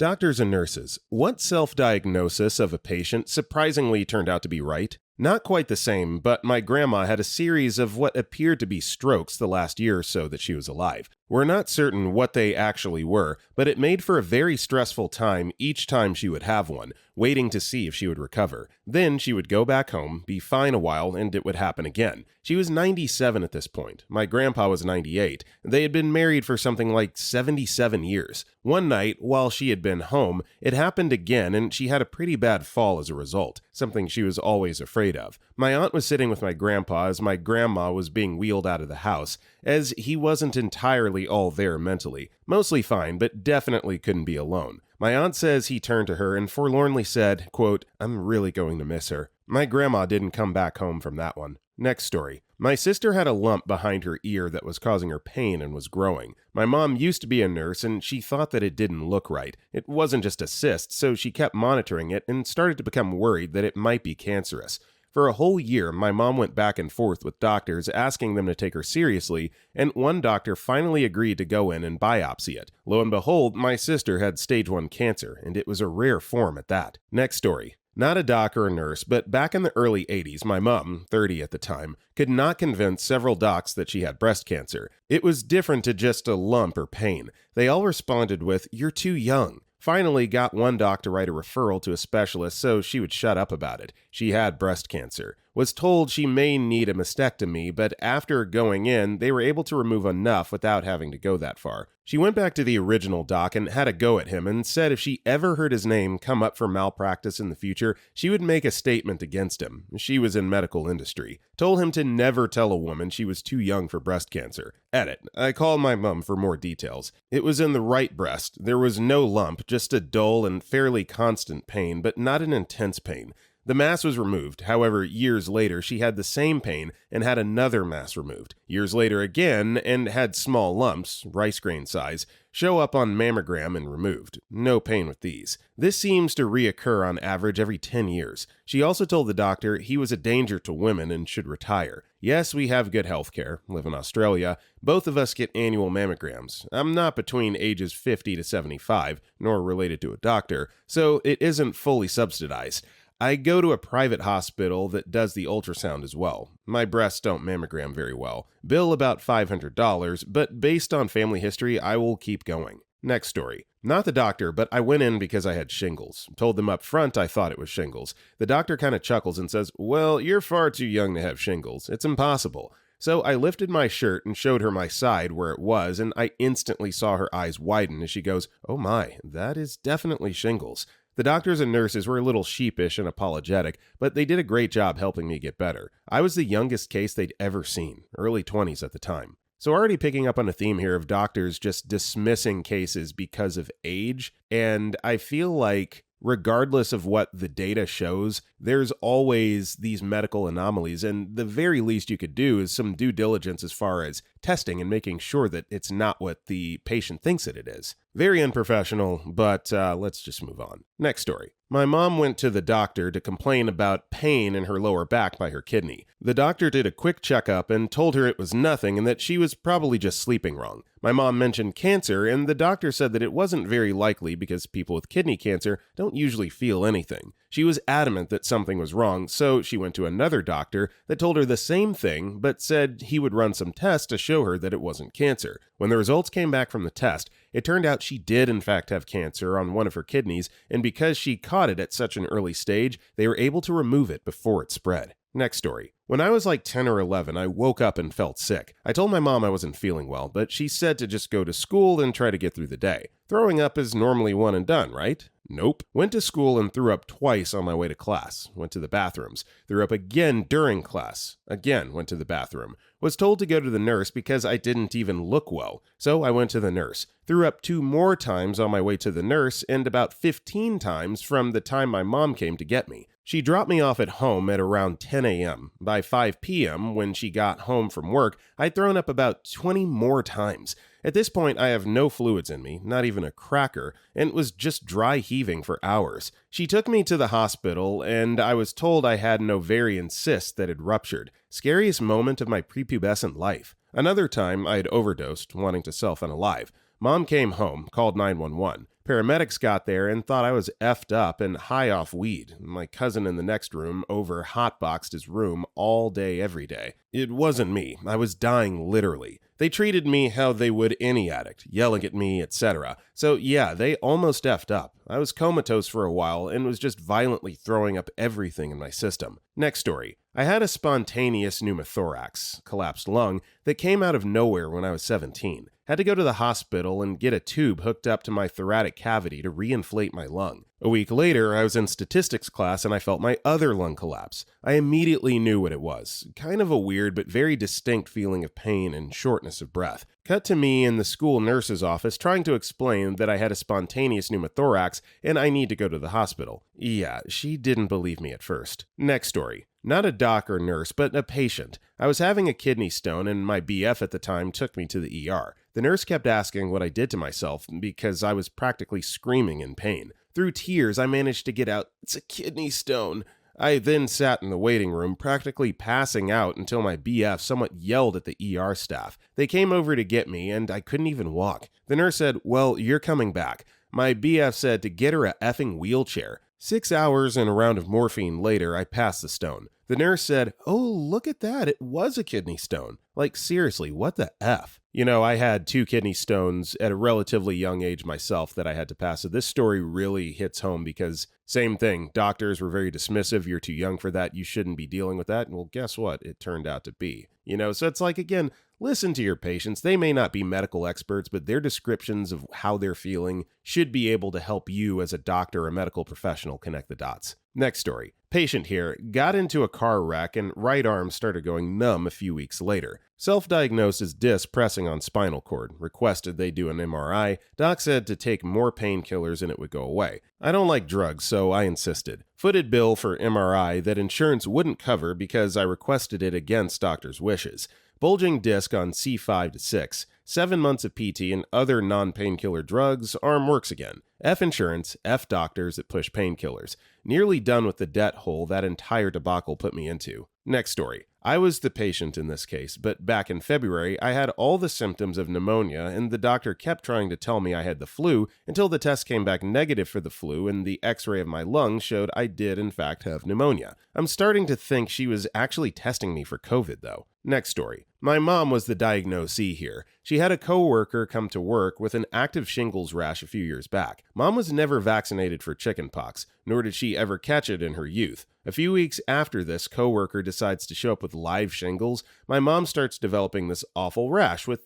Doctors and nurses, what self-diagnosis of a patient surprisingly turned out to be right? Not quite the same, but my grandma had a series of what appeared to be strokes the last year or so that she was alive. We're not certain what they actually were, but it made for a very stressful time each time she would have one, waiting to see if she would recover. Then she would go back home, be fine a while, and it would happen again. She was 97 at this point. My grandpa was 98. They had been married for something like 77 years. One night, while she had been home, it happened again, and she had a pretty bad fall as a result, something she was always afraid of. My aunt was sitting with my grandpa as my grandma was being wheeled out of the house, as he wasn't entirely all there mentally. Mostly fine, but definitely couldn't be alone. My aunt says he turned to her and forlornly said, quote, "I'm really going to miss her." My grandma didn't come back home from that one. Next story. My sister had a lump behind her ear that was causing her pain and was growing. My mom used to be a nurse and she thought that it didn't look right. It wasn't just a cyst, so she kept monitoring it and started to become worried that it might be cancerous. For a whole year, my mom went back and forth with doctors asking them to take her seriously, and one doctor finally agreed to go in and biopsy it. Lo and behold, my sister had stage 1 cancer, and it was a rare form at that. Next story. Not a doc or a nurse, but back in the early 80s, my mom, 30 at the time, could not convince several docs that she had breast cancer. It was different to just a lump or pain. They all responded with, "You're too young." Finally got one doc to write a referral to a specialist so she would shut up about it. She had breast cancer. Was told she may need a mastectomy, but after going in, they were able to remove enough without having to go that far. She went back to the original doc and had a go at him and said if she ever heard his name come up for malpractice in the future, she would make a statement against him. She was in medical industry. Told him to never tell a woman she was too young for breast cancer. Edit. I called my mom for more details. It was in the right breast. There was no lump, just a dull and fairly constant pain, but not an intense pain. The mass was removed. However, years later, she had the same pain and had another mass removed. Years later again, and had small lumps, rice grain size, show up on mammogram and removed. No pain with these. This seems to reoccur on average every 10 years. She also told the doctor he was a danger to women and should retire. Yes, we have good health care, live in Australia. Both of us get annual mammograms. I'm not between ages 50 to 75, nor related to a doctor, so it isn't fully subsidized. I go to a private hospital that does the ultrasound as well. My breasts don't mammogram very well. Bill about $500, but based on family history, I will keep going. Next story. Not the doctor, but I went in because I had shingles. Told them up front I thought it was shingles. The doctor kind of chuckles and says, "Well, you're far too young to have shingles. It's impossible." So I lifted my shirt and showed her my side where it was, and I instantly saw her eyes widen as she goes, "Oh my, that is definitely shingles." The doctors and nurses were a little sheepish and apologetic, but they did a great job helping me get better. I was the youngest case they'd ever seen, early 20s at the time. So already picking up on a theme here of doctors just dismissing cases because of age, and I feel like regardless of what the data shows, there's always these medical anomalies, and the very least you could do is some due diligence as far as testing and making sure that it's not what the patient thinks that it is. Very unprofessional, but let's just move on. Next story. My mom went to the doctor to complain about pain in her lower back by her kidney. The doctor did a quick checkup and told her it was nothing and that she was probably just sleeping wrong. My mom mentioned cancer, and the doctor said that it wasn't very likely because people with kidney cancer don't usually feel anything. She was adamant that something was wrong, so she went to another doctor that told her the same thing, but said he would run some tests to show her that it wasn't cancer. When the results came back from the test, it turned out she did in fact have cancer on one of her kidneys, and because she caught it at such an early stage, they were able to remove it before it spread. Next story. When I was like 10 or 11, I woke up and felt sick. I told my mom I wasn't feeling well, but she said to just go to school and try to get through the day. Throwing up is normally one and done, right? Nope. Went to school and threw up twice on my way to class. Went to the bathrooms. Threw up again during class. Again went to the bathroom. Was told to go to the nurse because I didn't even look well. So I went to the nurse. Threw up 2 more times on my way to the nurse and about 15 times from the time my mom came to get me. She dropped me off at home at around 10 a.m. By 5 p.m., when she got home from work, I'd thrown up about 20 more times. At this point, I have no fluids in me, not even a cracker, and was just dry heaving for hours. She took me to the hospital, and I was told I had an ovarian cyst that had ruptured. Scariest moment of my prepubescent life. Another time, I had overdosed, wanting to self-unalive. Mom came home, called 911. Paramedics got there and thought I was effed up and high off weed. My cousin in the next room over hotboxed his room all day every day. It wasn't me. I was dying literally. They treated me how they would any addict, yelling at me, etc. So yeah, they almost effed up. I was comatose for a while and was just violently throwing up everything in my system. Next story. I had a spontaneous pneumothorax, collapsed lung, that came out of nowhere when I was 17. Had to go to the hospital and get a tube hooked up to my thoracic cavity to reinflate my lung. A week later, I was in statistics class and I felt my other lung collapse. I immediately knew what it was. Kind of a weird but very distinct feeling of pain and shortness of breath. Cut to me in the school nurse's office trying to explain that I had a spontaneous pneumothorax and I need to go to the hospital. Yeah, she didn't believe me at first. Next story. Not a doc or nurse, but a patient. I was having a kidney stone and my BF at the time took me to the ER. The nurse kept asking what I did to myself because I was practically screaming in pain. Through tears, I managed to get out, "It's a kidney stone." I then sat in the waiting room, practically passing out until my BF somewhat yelled at the ER staff. They came over to get me, and I couldn't even walk. The nurse said, "Well, you're coming back." My BF said to get her a effing wheelchair. 6 hours and a round of morphine later, I passed the stone. The nurse said, "Oh, look at that, it was a kidney stone." Like, seriously, what the F? You know, I had 2 kidney stones at a relatively young age myself that I had to pass, so this story really hits home because, same thing, doctors were very dismissive, "You're too young for that, you shouldn't be dealing with that," and well, guess what? It turned out to be. You know, so it's like, again, listen to your patients. They may not be medical experts, but their descriptions of how they're feeling should be able to help you as a doctor or medical professional connect the dots. Next story. Patient here got into a car wreck and right arm started going numb a few weeks later. Self-diagnosed as disc pressing on spinal cord. Requested they do an MRI. Doc said to take more painkillers and it would go away. I don't like drugs, so I insisted. Footed bill for MRI that insurance wouldn't cover because I requested it against doctor's wishes. Bulging disc on C5 to 6, 7 months of PT and other non-painkiller drugs, arm works again. F insurance, F doctors that push painkillers. Nearly done with the debt hole that entire debacle put me into. Next story. I was the patient in this case, but back in February, I had all the symptoms of pneumonia and the doctor kept trying to tell me I had the flu until the test came back negative for the flu and the x-ray of my lungs showed I did in fact have pneumonia. I'm starting to think she was actually testing me for COVID though. Next story. My mom was the diagnosee here. She had a coworker come to work with an active shingles rash a few years back. Mom was never vaccinated for chickenpox, nor did she ever catch it in her youth. A few weeks after this coworker decides to show up with live shingles, my mom starts developing this awful rash with,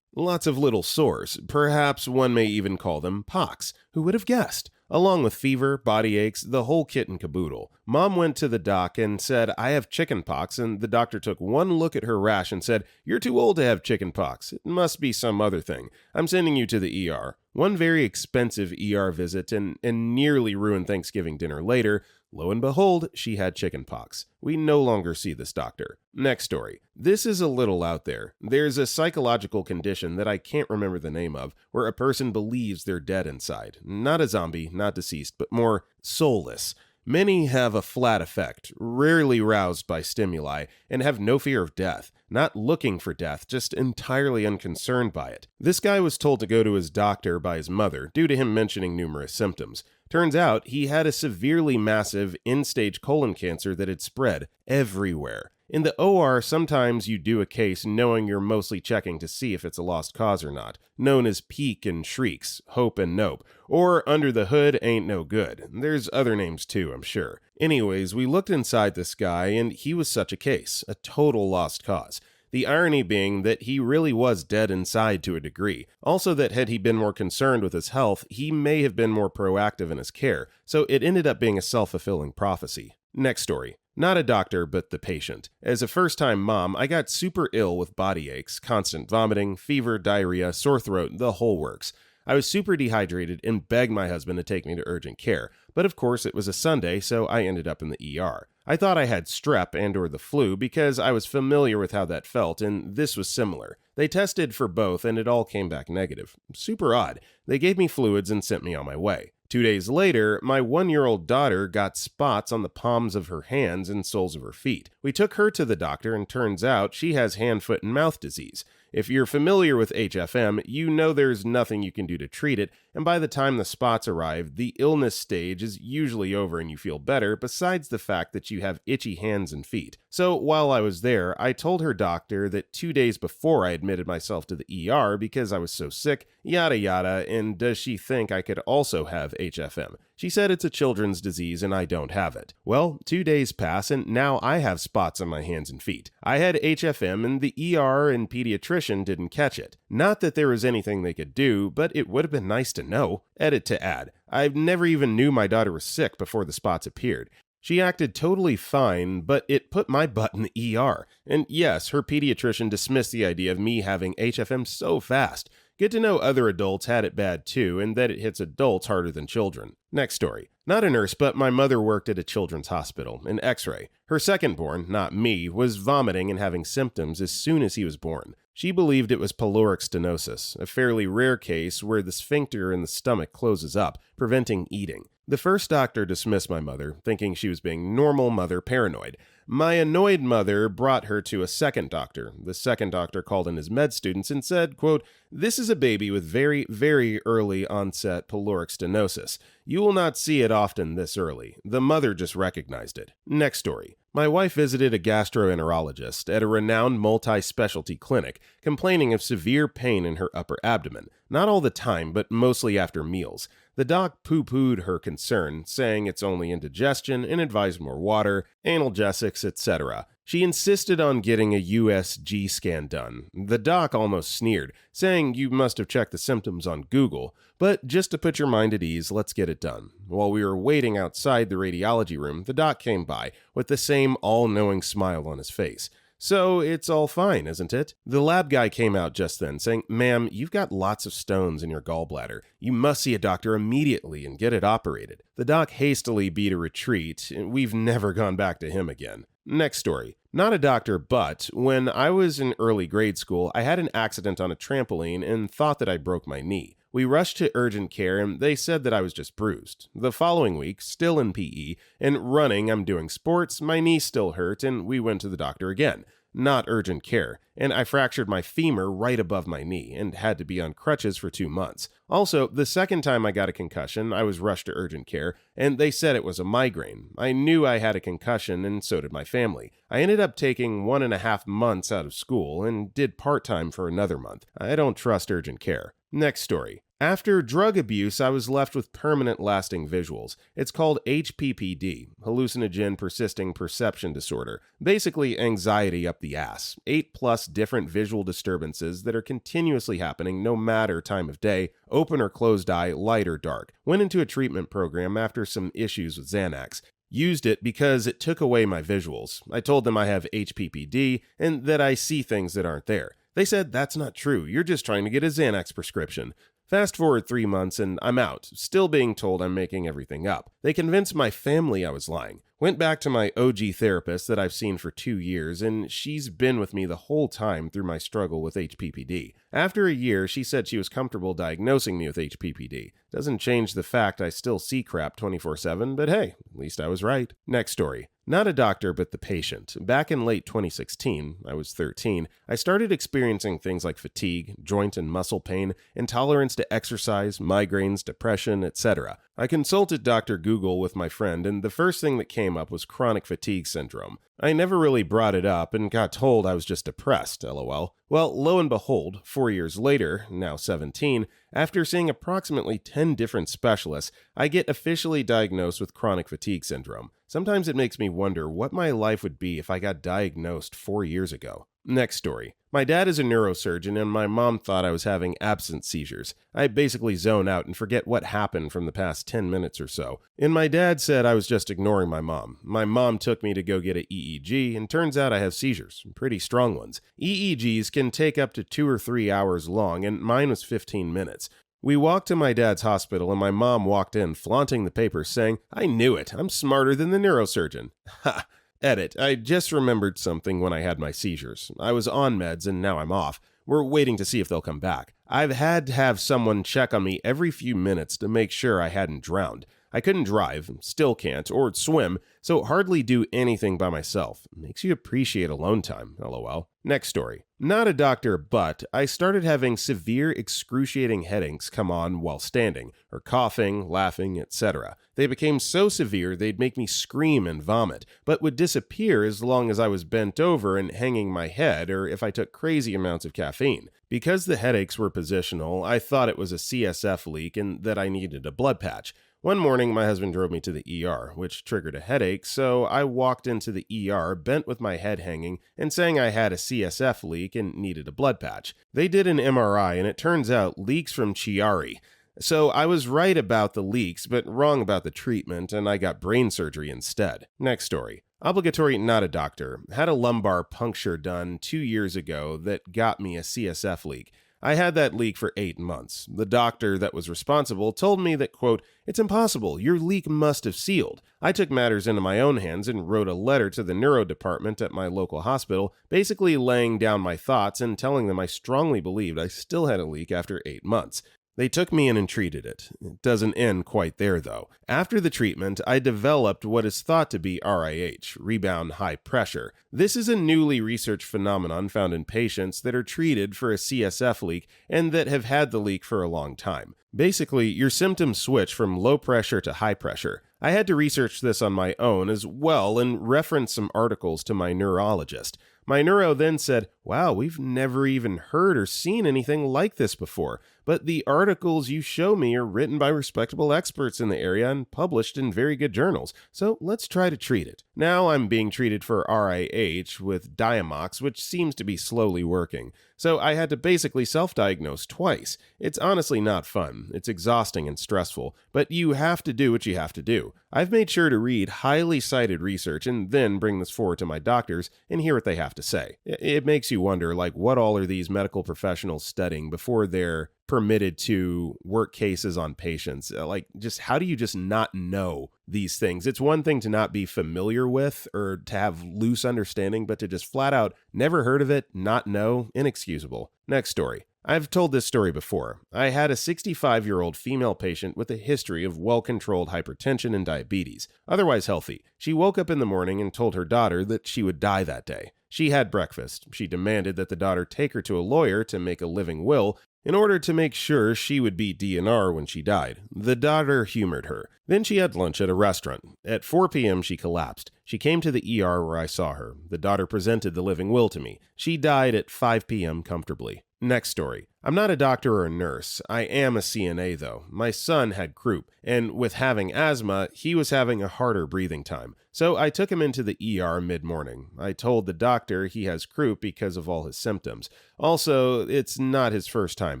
lots of little sores. Perhaps one may even call them pox. Who would have guessed? Along with fever, body aches, the whole kit and caboodle. Mom went to the doc and said, "I have chickenpox," and the doctor took one look at her rash and said, "You're too old to have chickenpox. It must be some other thing. I'm sending you to the ER. One very expensive ER visit and nearly ruined Thanksgiving dinner later. Lo and behold, she had chickenpox. We no longer see this doctor. Next story. This is a little out there. There's a psychological condition that I can't remember the name of, where a person believes they're dead inside. Not a zombie, not deceased, but more soulless. Many have a flat effect, rarely roused by stimuli, and have no fear of death. Not looking for death, just entirely unconcerned by it. This guy was told to go to his doctor by his mother, due to him mentioning numerous symptoms. Turns out he had a severely massive end-stage colon cancer that had spread everywhere. In the OR, sometimes you do a case knowing you're mostly checking to see if it's a lost cause or not, known as peek and shrieks, hope and nope, or under the hood ain't no good. There's other names too, I'm sure. Anyways, we looked inside this guy and he was such a case, a total lost cause. The irony being that he really was dead inside to a degree. Also that had he been more concerned with his health, he may have been more proactive in his care, so it ended up being a self-fulfilling prophecy. Next story. Not a doctor, but the patient. As a first-time mom, I got super ill with body aches, constant vomiting, fever, diarrhea, sore throat, the whole works. I was super dehydrated and begged my husband to take me to urgent care, but of course it was a Sunday, so I ended up in the ER. I thought I had strep and/or the flu because I was familiar with how that felt, and this was similar. They tested for both, and it all came back negative. Super odd. They gave me fluids and sent me on my way. 2 days later, my 1-year-old daughter got spots on the palms of her hands and soles of her feet. We took her to the doctor, and turns out she has hand, foot, and mouth disease. If you're familiar with HFM, you know there's nothing you can do to treat it, and by the time the spots arrive, the illness stage is usually over and you feel better, besides the fact that you have itchy hands and feet. So while I was there, I told her doctor that 2 days before I admitted myself to the ER because I was so sick, yada yada, and does she think I could also have HFM? She said it's a children's disease and I don't have it. Well, 2 days pass and now I have spots on my hands and feet. I had HFM and the ER and pediatrician didn't catch it. Not that there was anything they could do, but it would have been nice to know. Edit to add. I never even knew my daughter was sick before the spots appeared. She acted totally fine, but it put my butt in the ER. And yes, her pediatrician dismissed the idea of me having HFM so fast. Good to know other adults had it bad too, and that it hits adults harder than children. Next story. Not a nurse, but my mother worked at a children's hospital, an X-ray. Her second-born, not me, was vomiting and having symptoms as soon as he was born. She believed it was pyloric stenosis, a fairly rare case where the sphincter in the stomach closes up, preventing eating. The first doctor dismissed my mother, thinking she was being normal mother paranoid. My annoyed mother brought her to a second doctor. The second doctor called in his med students and said, quote, "This is a baby with very, very early onset pyloric stenosis. You will not see it often this early. The mother just recognized it." Next story. My wife visited a gastroenterologist at a renowned multi-specialty clinic, complaining of severe pain in her upper abdomen. Not all the time, but mostly after meals. The doc poo-pooed her concern, saying it's only indigestion and advised more water, analgesics, etc. She insisted on getting a USG scan done. The doc almost sneered, saying you must have checked the symptoms on Google, but just to put your mind at ease, let's get it done. While we were waiting outside the radiology room, the doc came by with the same all-knowing smile on his face. "So it's all fine, isn't it?" The lab guy came out just then, saying, "Ma'am, you've got lots of stones in your gallbladder. You must see a doctor immediately and get it operated." The doc hastily beat a retreat, and we've never gone back to him again. Next story. Not a doctor, but when I was in early grade school, I had an accident on a trampoline and thought that I broke my knee. We rushed to urgent care and they said that I was just bruised. The following week, still in PE, and running, I'm doing sports, my knee still hurt, and we went to the doctor again. Not urgent care, and I fractured my femur right above my knee and had to be on crutches for 2 months. Also, the second time I got a concussion, I was rushed to urgent care, and they said it was a migraine. I knew I had a concussion, and so did my family. I ended up taking 1.5 months out of school and did part-time for another month. I don't trust urgent care. Next story. After drug abuse, I was left with permanent lasting visuals. It's called HPPD, hallucinogen persisting perception disorder. Basically, anxiety up the ass. 8+ different visual disturbances that are continuously happening no matter time of day, open or closed eye, light or dark. Went into a treatment program after some issues with Xanax. Used it because it took away my visuals. I told them I have HPPD and that I see things that aren't there. They said, "That's not true. You're just trying to get a Xanax prescription." Fast forward 3 months and I'm out, still being told I'm making everything up. They convinced my family I was lying. Went back to my OG therapist that I've seen for 2 years, and she's been with me the whole time through my struggle with HPPD. After a year, she said she was comfortable diagnosing me with HPPD. Doesn't change the fact I still see crap 24/7, but hey, at least I was right. Next story. Not a doctor, but the patient. Back in late 2016, I was 13, I started experiencing things like fatigue, joint and muscle pain, intolerance to exercise, migraines, depression, etc. I consulted Dr. Google with my friend, and the first thing that came up was chronic fatigue syndrome. I never really brought it up and got told I was just depressed, lol. Well, lo and behold, 4 years later, now 17, after seeing approximately 10 different specialists, I get officially diagnosed with chronic fatigue syndrome. Sometimes it makes me wonder what my life would be if I got diagnosed 4 years ago. Next story. My dad is a neurosurgeon and my mom thought I was having absence seizures. I basically zone out and forget what happened from the past 10 minutes or so. And my dad said I was just ignoring my mom. My mom took me to go get an EEG and turns out I have seizures, pretty strong ones. EEGs can take up to 2 or 3 hours long and mine was 15 minutes. We walked to my dad's hospital and my mom walked in flaunting the papers saying, "I knew it, I'm smarter than the neurosurgeon." Ha! Edit. I just remembered something when I had my seizures. I was on meds and now I'm off. We're waiting to see if they'll come back. I've had to have someone check on me every few minutes to make sure I hadn't drowned. I couldn't drive, still can't, or swim, so hardly do anything by myself. Makes you appreciate alone time, lol. Next story. Not a doctor, but I started having severe excruciating headaches come on while standing, or coughing, laughing, etc. They became so severe they'd make me scream and vomit, but would disappear as long as I was bent over and hanging my head or if I took crazy amounts of caffeine. Because the headaches were positional, I thought it was a CSF leak and that I needed a blood patch. One morning, my husband drove me to the ER, which triggered a headache, so I walked into the ER, bent with my head hanging, and saying I had a CSF leak and needed a blood patch. They did an MRI, and it turns out leaks from Chiari. So I was right about the leaks, but wrong about the treatment, and I got brain surgery instead. Next story. Obligatory, not a doctor. Had a lumbar puncture done 2 years ago that got me a CSF leak. I had that leak for 8 months. The doctor that was responsible told me that, quote, "It's impossible. Your leak must have sealed." I took matters into my own hands and wrote a letter to the neuro department at my local hospital, basically laying down my thoughts and telling them I strongly believed I still had a leak after 8 months. They took me in and treated it. It doesn't end quite there, though. After the treatment, I developed what is thought to be RIH, rebound high pressure. This is a newly researched phenomenon found in patients that are treated for a CSF leak and that have had the leak for a long time. Basically, your symptoms switch from low pressure to high pressure. I had to research this on my own as well and reference some articles to my neurologist. My neuro then said, "Wow, we've never even heard or seen anything like this before, but the articles you show me are written by respectable experts in the area and published in very good journals, so let's try to treat it." Now I'm being treated for RIH with Diamox, which seems to be slowly working. So I had to basically self-diagnose twice. It's honestly not fun. It's exhausting and stressful, but you have to do what you have to do. I've made sure to read highly cited research and then bring this forward to my doctors and hear what they have to say. It makes you wonder, like, what all are these medical professionals studying before they're permitted to work cases on patients? Just how do you just not know these things? It's one thing to not be familiar with or to have loose understanding, but to just flat out never heard of it, not know, inexcusable. Next story. I've told this story before. I had a 65-year-old female patient with a history of well-controlled hypertension and diabetes, otherwise healthy. She woke up in the morning and told her daughter that she would die that day. She had breakfast. She demanded that the daughter take her to a lawyer to make a living will in order to make sure she would be DNR when she died. The daughter humored her. Then she had lunch at a restaurant. At 4 p.m. she collapsed. She came to the ER where I saw her. The daughter presented the living will to me. She died at 5 p.m. comfortably. Next story. I'm not a doctor or a nurse. I am a CNA though. My son had croup, and with having asthma, he was having a harder breathing time. So I took him into the ER mid-morning. I told the doctor he has croup because of all his symptoms. Also, it's not his first time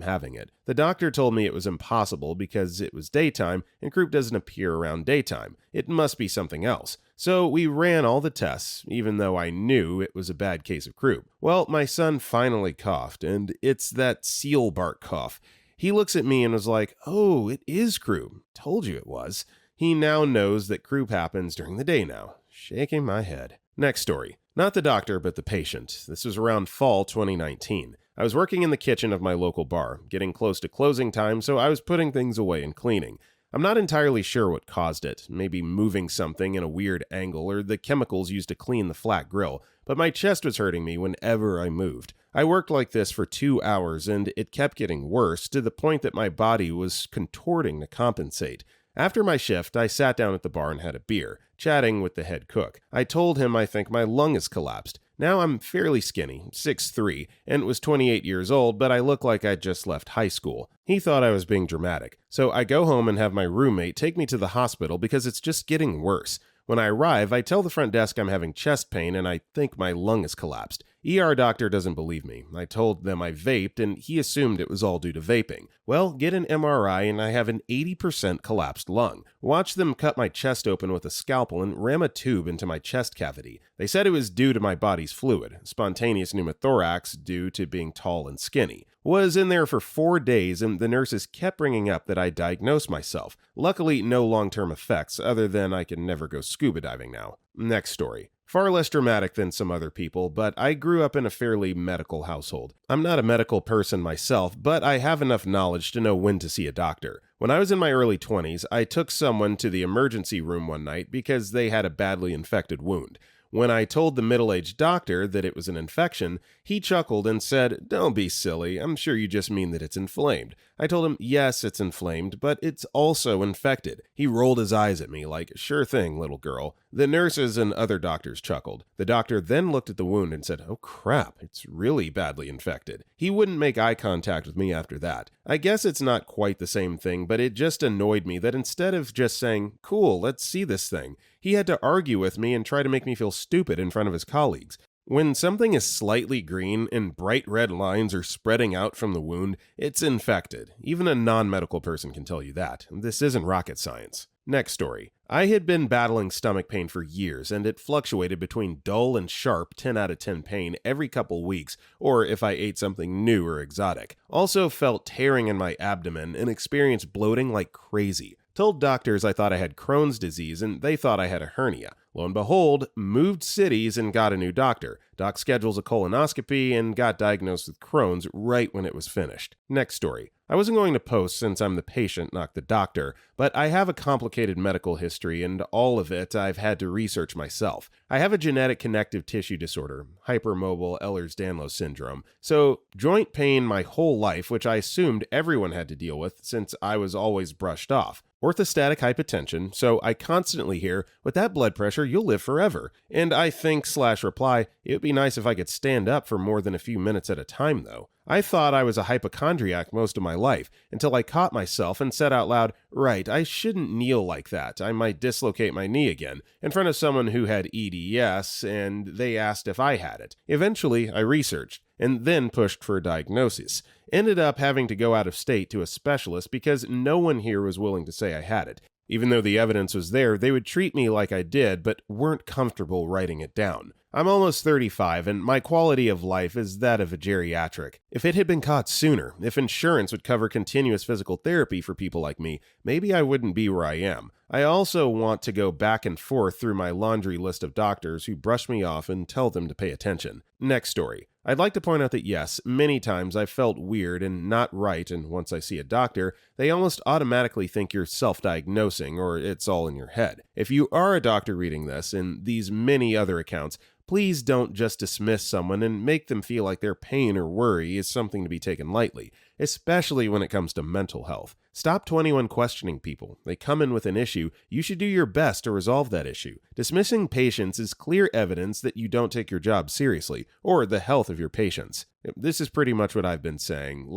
having it. The doctor told me it was impossible because it was daytime and croup doesn't appear around daytime. It must be something else. So we ran all the tests, even though I knew it was a bad case of croup. Well, my son finally coughed, and it's that seal bark cough. He looks at me and was like, "Oh, it is croup. Told you it was." He now knows that croup happens during the day now. Shaking my head. Next story. Not the doctor, but the patient. This was around fall 2019. I was working in the kitchen of my local bar, getting close to closing time, so I was putting things away and cleaning. I'm not entirely sure what caused it, maybe moving something in a weird angle or the chemicals used to clean the flat grill, but my chest was hurting me whenever I moved. I worked like this for 2 hours and it kept getting worse to the point that my body was contorting to compensate. After my shift, I sat down at the bar and had a beer, chatting with the head cook. I told him I think my lung has collapsed. Now I'm fairly skinny, 6'3", and was 28 years old, but I look like I'd just left high school. He thought I was being dramatic, so I go home and have my roommate take me to the hospital because it's just getting worse. When I arrive, I tell the front desk I'm having chest pain and I think my lung has collapsed. ER doctor doesn't believe me. I told them I vaped and he assumed it was all due to vaping. Well, get an MRI and I have an 80% collapsed lung. Watch them cut my chest open with a scalpel and ram a tube into my chest cavity. They said it was due to my body's fluid, spontaneous pneumothorax due to being tall and skinny. Was in there for 4 days and the nurses kept bringing up that I diagnosed myself. Luckily, no long-term effects other than I can never go scuba diving now. Next story. Far less dramatic than some other people, but I grew up in a fairly medical household. I'm not a medical person myself, but I have enough knowledge to know when to see a doctor. When I was in my early 20s, I took someone to the emergency room one night because they had a badly infected wound. When I told the middle-aged doctor that it was an infection, he chuckled and said, "Don't be silly, I'm sure you just mean that it's inflamed." I told him, yes, it's inflamed, but it's also infected. He rolled his eyes at me like, "Sure thing, little girl." The nurses and other doctors chuckled. The doctor then looked at the wound and said, "Oh crap, it's really badly infected." He wouldn't make eye contact with me after that. I guess it's not quite the same thing, but it just annoyed me that instead of just saying, "Cool, let's see this thing," he had to argue with me and try to make me feel stupid in front of his colleagues. When something is slightly green and bright red lines are spreading out from the wound, it's infected. Even a non-medical person can tell you that. This isn't rocket science. Next story. I had been battling stomach pain for years, and it fluctuated between dull and sharp 10 out of 10 pain every couple weeks, or if I ate something new or exotic. Also felt tearing in my abdomen and experienced bloating like crazy. Told doctors I thought I had Crohn's disease and they thought I had a hernia. Lo and behold, moved cities and got a new doctor. Doc schedules a colonoscopy and got diagnosed with Crohn's right when it was finished. Next story. I wasn't going to post since I'm the patient, not the doctor, but I have a complicated medical history and all of it I've had to research myself. I have a genetic connective tissue disorder, hypermobile Ehlers-Danlos syndrome, so joint pain my whole life, which I assumed everyone had to deal with since I was always brushed off. Orthostatic hypotension, so I constantly hear, "With that blood pressure, you'll live forever." And I think/reply, "It would be nice if I could stand up for more than a few minutes at a time, though." I thought I was a hypochondriac most of my life, until I caught myself and said out loud, "Right, I shouldn't kneel like that. I might dislocate my knee again," in front of someone who had EDS, and they asked if I had it. Eventually, I researched, and then pushed for a diagnosis. Ended up having to go out of state to a specialist because no one here was willing to say I had it. Even though the evidence was there, they would treat me like I did, but weren't comfortable writing it down. I'm almost 35, and my quality of life is that of a geriatric. If it had been caught sooner, if insurance would cover continuous physical therapy for people like me, maybe I wouldn't be where I am. I also want to go back and forth through my laundry list of doctors who brush me off and tell them to pay attention. Next story. I'd like to point out that yes, many times I've felt weird and not right, and once I see a doctor, they almost automatically think you're self-diagnosing or it's all in your head. If you are a doctor reading this, and these many other accounts, please don't just dismiss someone and make them feel like their pain or worry is something to be taken lightly, especially when it comes to mental health. Stop 21 questioning people. They come in with an issue, you should do your best to resolve that issue. Dismissing patients is clear evidence that you don't take your job seriously, or the health of your patients. This is pretty much what I've been saying.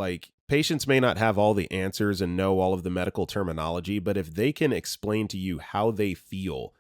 Patients may not have all the answers and know all of the medical terminology, but if they can explain to you how they feel,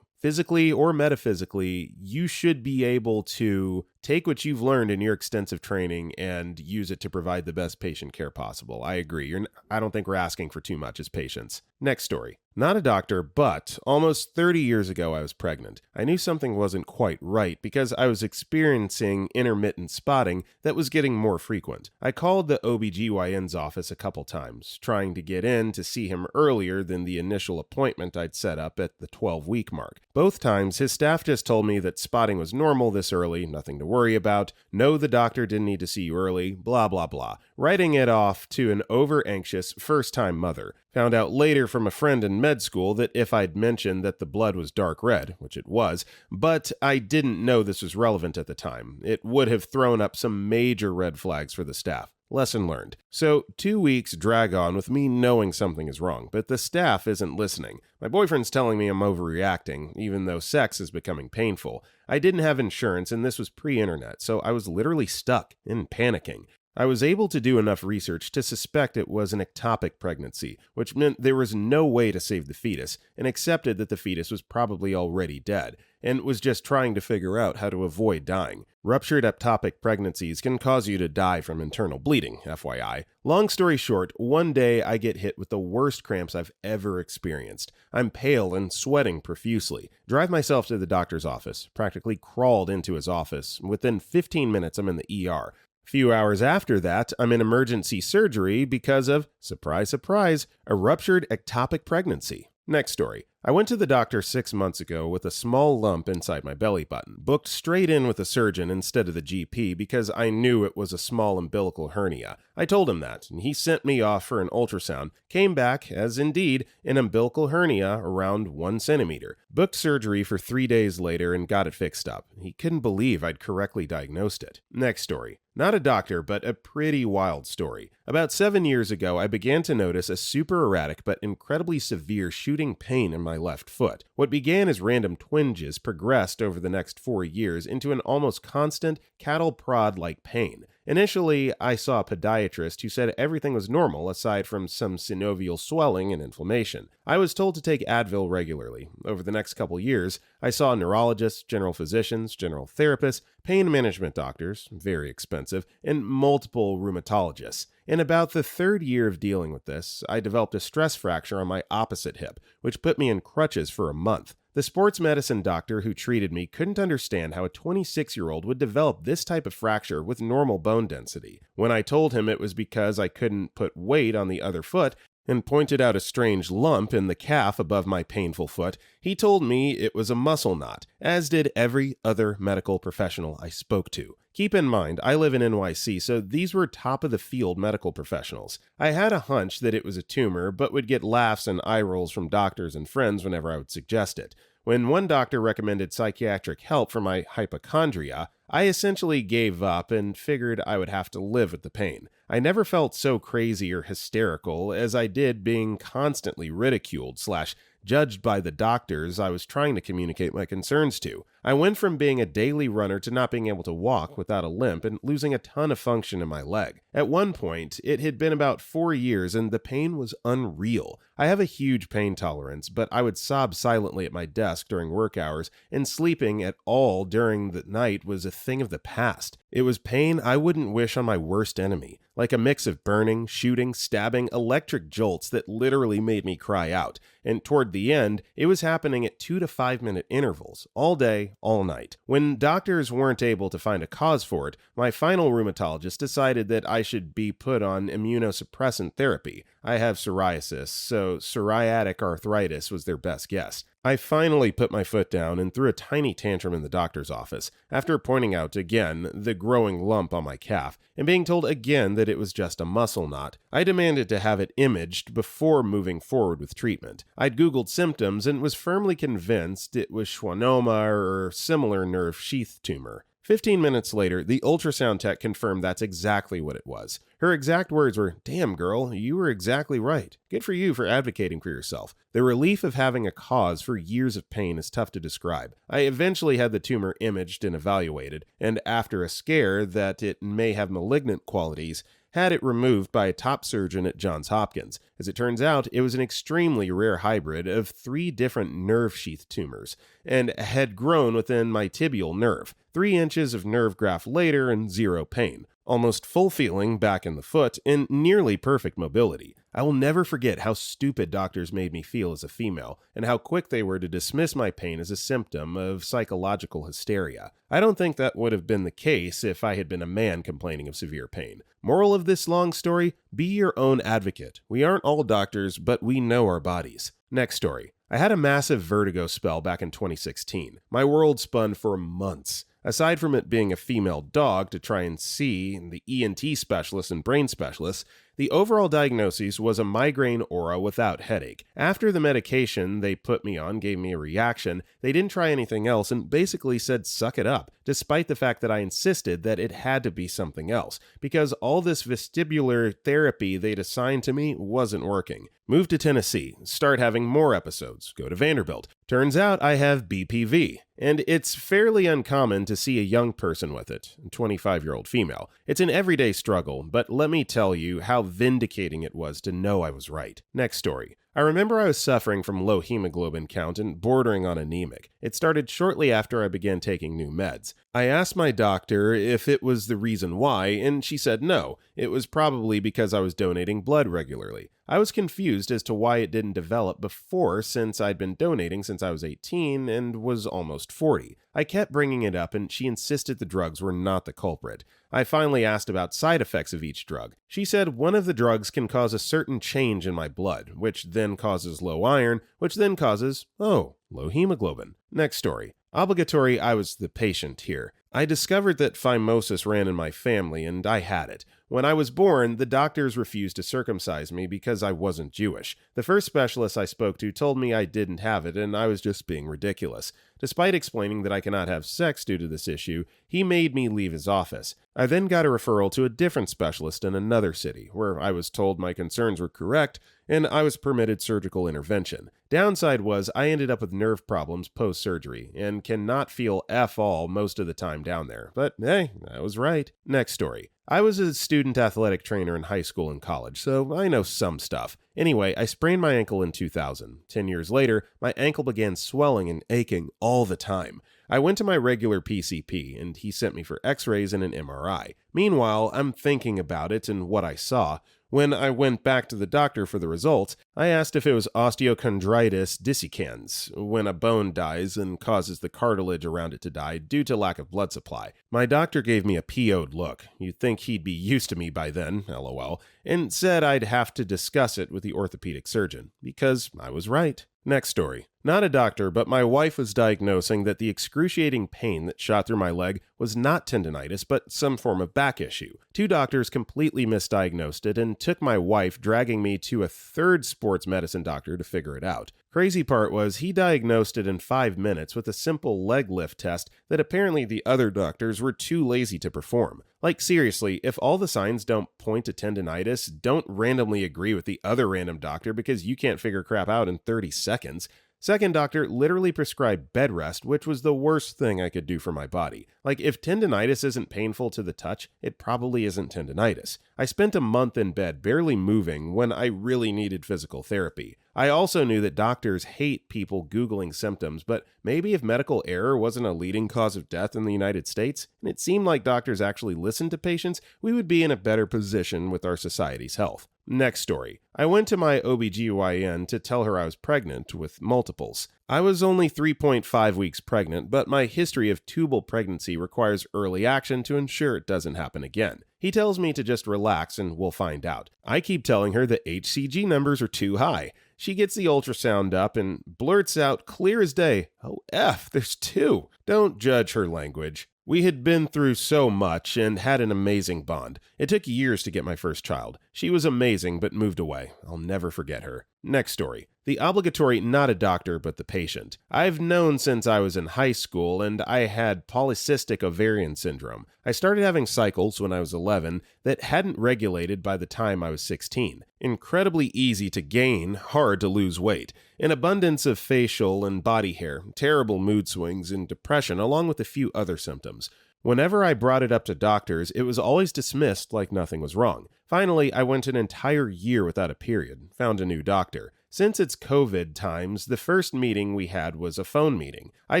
physically or metaphysically, you should be able to take what you've learned in your extensive training and use it to provide the best patient care possible. I agree. I don't think we're asking for too much as patients. Next story. Not a doctor, but almost 30 years ago I was pregnant. I knew something wasn't quite right because I was experiencing intermittent spotting that was getting more frequent. I called the OBGYN's office a couple times, trying to get in to see him earlier than the initial appointment I'd set up at the 12-week mark. Both times, his staff just told me that spotting was normal this early, nothing to worry about, no, the doctor didn't need to see you early, blah, blah, blah, writing it off to an over-anxious first-time mother. Found out later from a friend in med school that if I'd mentioned that the blood was dark red, which it was, but I didn't know this was relevant at the time, it would have thrown up some major red flags for the staff. Lesson learned. So 2 weeks drag on with me knowing something is wrong, but the staff isn't listening. My boyfriend's telling me I'm overreacting, even though sex is becoming painful. I didn't have insurance and this was pre-internet, so I was literally stuck and panicking. I was able to do enough research to suspect it was an ectopic pregnancy, which meant there was no way to save the fetus, and accepted that the fetus was probably already dead, and was just trying to figure out how to avoid dying. Ruptured ectopic pregnancies can cause you to die from internal bleeding, FYI. Long story short, one day I get hit with the worst cramps I've ever experienced. I'm pale and sweating profusely. Drive myself to the doctor's office, practically crawled into his office. Within 15 minutes, I'm in the ER. Few hours after that, I'm in emergency surgery because of, surprise, surprise, a ruptured ectopic pregnancy. Next story. I went to the doctor 6 months ago with a small lump inside my belly button, booked straight in with a surgeon instead of the GP because I knew it was a small umbilical hernia. I told him that, and he sent me off for an ultrasound, came back as indeed an umbilical hernia around 1 centimeter, booked surgery for 3 days later and got it fixed up. He couldn't believe I'd correctly diagnosed it. Next story. Not a doctor, but a pretty wild story. About 7 years ago, I began to notice a super erratic but incredibly severe shooting pain in my left foot. What began as random twinges progressed over the next 4 years into an almost constant cattle prod-like pain. Initially, I saw a podiatrist who said everything was normal aside from some synovial swelling and inflammation. I was told to take Advil regularly. Over the next couple years, I saw neurologists, general physicians, general therapists, pain management doctors, very expensive, and multiple rheumatologists. In about the 3rd year of dealing with this, I developed a stress fracture on my opposite hip, which put me in crutches for a month. The sports medicine doctor who treated me couldn't understand how a 26-year-old would develop this type of fracture with normal bone density. When I told him it was because I couldn't put weight on the other foot, and pointed out a strange lump in the calf above my painful foot, he told me it was a muscle knot, as did every other medical professional I spoke to. Keep in mind, I live in NYC, so these were top-of-the-field medical professionals. I had a hunch that it was a tumor, but would get laughs and eye rolls from doctors and friends whenever I would suggest it. When one doctor recommended psychiatric help for my hypochondria, I essentially gave up and figured I would have to live with the pain. I never felt so crazy or hysterical as I did being constantly ridiculed / judged by the doctors I was trying to communicate my concerns to. I went from being a daily runner to not being able to walk without a limp and losing a ton of function in my leg. At one point, it had been about 4 years and the pain was unreal. I have a huge pain tolerance, but I would sob silently at my desk during work hours, and sleeping at all during the night was a thing of the past. It was pain I wouldn't wish on my worst enemy, like a mix of burning, shooting, stabbing, electric jolts that literally made me cry out. And toward the end, it was happening at 2 to 5 minute intervals, all day, all night. When doctors weren't able to find a cause for it, my final rheumatologist decided that I should be put on immunosuppressant therapy. I have psoriasis, so psoriatic arthritis was their best guess. I finally put my foot down and threw a tiny tantrum in the doctor's office, after pointing out again the growing lump on my calf, and being told again that it was just a muscle knot. I demanded to have it imaged before moving forward with treatment. I'd Googled symptoms and was firmly convinced it was schwannoma or similar nerve sheath tumor. 15 minutes later, the ultrasound tech confirmed that's exactly what it was. Her exact words were, "Damn, girl, you were exactly right. Good for you for advocating for yourself." The relief of having a cause for years of pain is tough to describe. I eventually had the tumor imaged and evaluated, and after a scare that it may have malignant qualities, had it removed by a top surgeon at Johns Hopkins. As it turns out, it was an extremely rare hybrid of 3 different nerve sheath tumors, and had grown within my tibial nerve. 3 inches of nerve graft later and 0 pain. Almost full feeling back in the foot, and nearly perfect mobility. I will never forget how stupid doctors made me feel as a female, and how quick they were to dismiss my pain as a symptom of psychological hysteria. I don't think that would have been the case if I had been a man complaining of severe pain. Moral of this long story, be your own advocate. We aren't all doctors, but we know our bodies. Next story. I had a massive vertigo spell back in 2016. My world spun for months. Aside from it being a female dog to try and see the ENT specialist and brain specialist, the overall diagnosis was a migraine aura without headache. After the medication they put me on gave me a reaction, they didn't try anything else and basically said suck it up, despite the fact that I insisted that it had to be something else, because all this vestibular therapy they'd assigned to me wasn't working. Moved to Tennessee, start having more episodes, go to Vanderbilt. Turns out I have BPV, and it's fairly uncommon to see a young person with it, a 25-year-old female. It's an everyday struggle, but let me tell you how vindicating it was to know I was right. Next story. I remember I was suffering from low hemoglobin count and bordering on anemic. It started shortly after I began taking new meds. I asked my doctor if it was the reason why, and she said no. It was probably because I was donating blood regularly. I was confused as to why it didn't develop before, since I'd been donating since I was 18 and was almost 40. I kept bringing it up and she insisted the drugs were not the culprit. I finally asked about side effects of each drug. She said one of the drugs can cause a certain change in my blood, which then causes low iron, which then causes, low hemoglobin. Next story. Obligatory, I was the patient here. I discovered that phimosis ran in my family and I had it. When I was born, the doctors refused to circumcise me because I wasn't Jewish. The first specialist I spoke to told me I didn't have it and I was just being ridiculous. Despite explaining that I cannot have sex due to this issue, he made me leave his office. I then got a referral to a different specialist in another city, where I was told my concerns were correct and I was permitted surgical intervention. Downside was I ended up with nerve problems post-surgery and cannot feel F all most of the time down there. But hey, I was right. Next story. I was a student athletic trainer in high school and college, so I know some stuff. Anyway, I sprained my ankle in 2000. 10 years later, my ankle began swelling and aching all the time. I went to my regular PCP, and he sent me for x-rays and an MRI. Meanwhile, I'm thinking about it and what I saw. When I went back to the doctor for the results, I asked if it was osteochondritis dissecans, when a bone dies and causes the cartilage around it to die due to lack of blood supply. My doctor gave me a PO'd look. You'd think he'd be used to me by then, lol, and said I'd have to discuss it with the orthopedic surgeon, because I was right. Next story. Not a doctor, but my wife was diagnosing that the excruciating pain that shot through my leg was not tendinitis, but some form of back issue. 2 doctors completely misdiagnosed it and took my wife, dragging me to a third sports medicine doctor to figure it out. Crazy part was he diagnosed it in 5 minutes with a simple leg lift test that apparently the other doctors were too lazy to perform. Like seriously, if all the signs don't point to tendinitis, don't randomly agree with the other random doctor because you can't figure crap out in 30 seconds. Second doctor literally prescribed bed rest, which was the worst thing I could do for my body. Like, if tendinitis isn't painful to the touch, it probably isn't tendinitis. I spent a month in bed barely moving when I really needed physical therapy. I also knew that doctors hate people Googling symptoms, but maybe if medical error wasn't a leading cause of death in the United States, and it seemed like doctors actually listened to patients, we would be in a better position with our society's health. Next story. I went to my OBGYN to tell her I was pregnant with multiples. I was only 3.5 weeks pregnant, but my history of tubal pregnancy requires early action to ensure it doesn't happen again. He tells me to just relax and we'll find out. I keep telling her the HCG numbers are too high. She gets the ultrasound up and blurts out clear as day, "Oh F, there's 2. Don't judge her language. We had been through so much and had an amazing bond. It took years to get my first child. She was amazing but moved away. I'll never forget her. Next story. The obligatory, not a doctor, but the patient. I've known since I was in high school and I had polycystic ovarian syndrome. I started having cycles when I was 11 that hadn't regulated by the time I was 16. Incredibly easy to gain, hard to lose weight. An abundance of facial and body hair, terrible mood swings, and depression, along with a few other symptoms. Whenever I brought it up to doctors, it was always dismissed like nothing was wrong. Finally, I went an entire year without a period, found a new doctor. Since it's COVID times, the first meeting we had was a phone meeting. I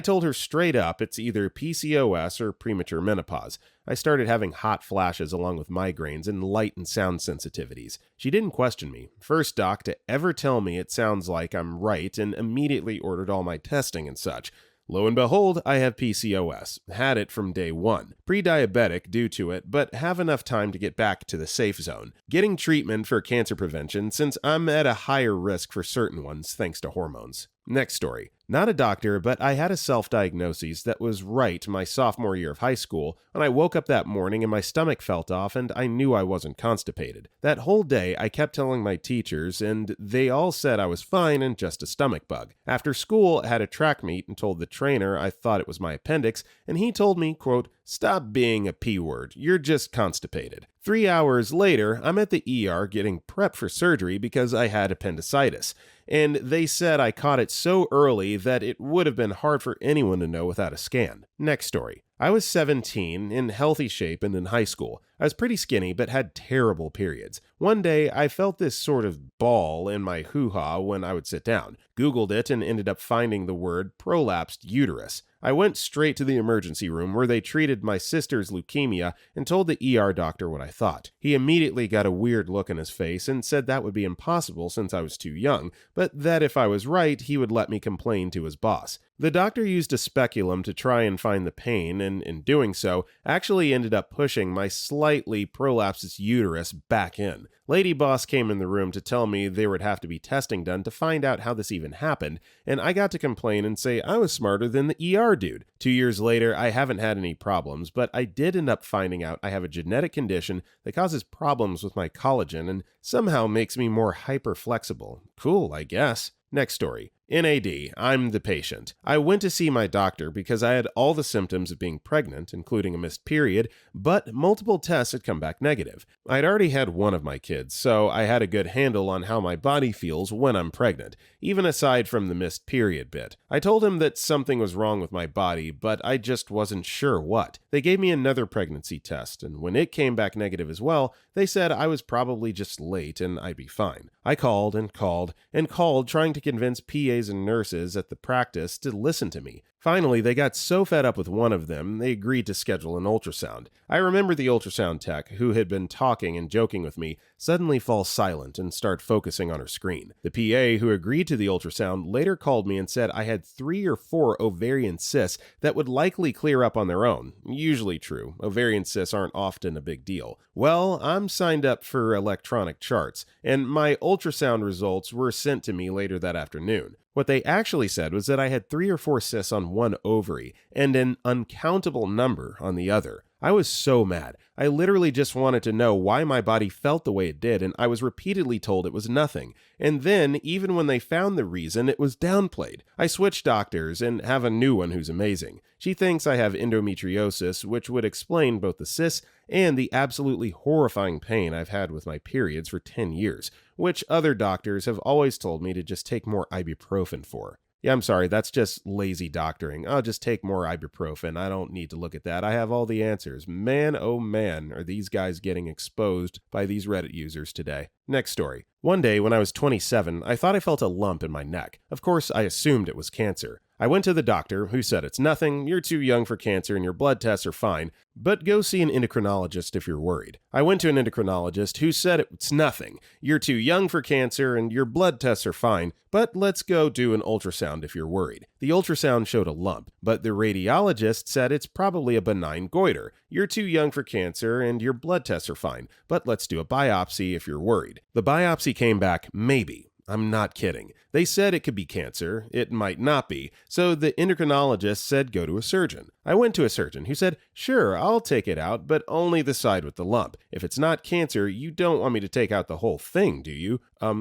told her straight up it's either PCOS or premature menopause. I started having hot flashes along with migraines and light and sound sensitivities. She didn't question me. First doc to ever tell me it sounds like I'm right, and immediately ordered all my testing and such. Lo and behold, I have PCOS. Had it from day one. Pre-diabetic due to it, but have enough time to get back to the safe zone. Getting treatment for cancer prevention since I'm at a higher risk for certain ones thanks to hormones. Next story. Not a doctor, but I had a self-diagnosis that was right my sophomore year of high school when I woke up that morning and my stomach felt off and I knew I wasn't constipated. That whole day I kept telling my teachers and they all said I was fine and just a stomach bug. After school, I had a track meet and told the trainer I thought it was my appendix and he told me, quote, "Stop being a P-word, you're just constipated." 3 hours later, I'm at the ER getting prepped for surgery because I had appendicitis. And they said I caught it so early that it would have been hard for anyone to know without a scan. Next story. I was 17, in healthy shape and in high school. I was pretty skinny but had terrible periods. One day, I felt this sort of ball in my hoo-ha when I would sit down. Googled it and ended up finding the word prolapsed uterus. I went straight to the emergency room where they treated my sister's leukemia and told the ER doctor what I thought. He immediately got a weird look on his face and said that would be impossible since I was too young, but that if I was right, he would let me complain to his boss. The doctor used a speculum to try and find the pain, and in doing so, actually ended up pushing my slightly prolapsed uterus back in. Lady boss came in the room to tell me there would have to be testing done to find out how this even happened, and I got to complain and say I was smarter than the ER dude. 2 years later, I haven't had any problems, but I did end up finding out I have a genetic condition that causes problems with my collagen and somehow makes me more hyperflexible. Cool, I guess. Next story. NAD, I'm the patient. I went to see my doctor because I had all the symptoms of being pregnant, including a missed period, but multiple tests had come back negative. I'd already had one of my kids, so I had a good handle on how my body feels when I'm pregnant, even aside from the missed period bit. I told him that something was wrong with my body, but I just wasn't sure what. They gave me another pregnancy test, and when it came back negative as well, they said I was probably just late and I'd be fine. I called and called and called, trying to convince PAs and nurses at the practice to listen to me. Finally, they got so fed up with one of them, they agreed to schedule an ultrasound. I remember the ultrasound tech, who had been talking and joking with me, suddenly fall silent and start focusing on her screen. The PA who agreed to the ultrasound later called me and said I had 3 or 4 ovarian cysts that would likely clear up on their own. Usually true. Ovarian cysts aren't often a big deal. Well, I'm signed up for electronic charts, and my ultrasound results were sent to me later that afternoon. What they actually said was that I had 3 or 4 cysts on one ovary and an uncountable number on the other. I was so mad. I literally just wanted to know why my body felt the way it did, and I was repeatedly told it was nothing. And then, even when they found the reason, it was downplayed. I switched doctors and have a new one who's amazing. She thinks I have endometriosis, which would explain both the cysts and the absolutely horrifying pain I've had with my periods for 10 years, which other doctors have always told me to just take more ibuprofen for. Yeah, I'm sorry, that's just lazy doctoring. I'll just take more ibuprofen. I don't need to look at that. I have all the answers. Man, oh man, are these guys getting exposed by these Reddit users today. Next story. One day when I was 27, I thought I felt a lump in my neck. Of course, I assumed it was cancer. I went to the doctor, who said it's nothing, you're too young for cancer and your blood tests are fine, but go see an endocrinologist if you're worried. I went to an endocrinologist who said it's nothing, you're too young for cancer and your blood tests are fine, but let's go do an ultrasound if you're worried. The ultrasound showed a lump, but the radiologist said it's probably a benign goiter. You're too young for cancer and your blood tests are fine, but let's do a biopsy if you're worried. The biopsy came back maybe. I'm not kidding. They said it could be cancer. It might not be. So the endocrinologist said go to a surgeon. I went to a surgeon who said, sure, I'll take it out, but only the side with the lump. If it's not cancer, you don't want me to take out the whole thing, do you?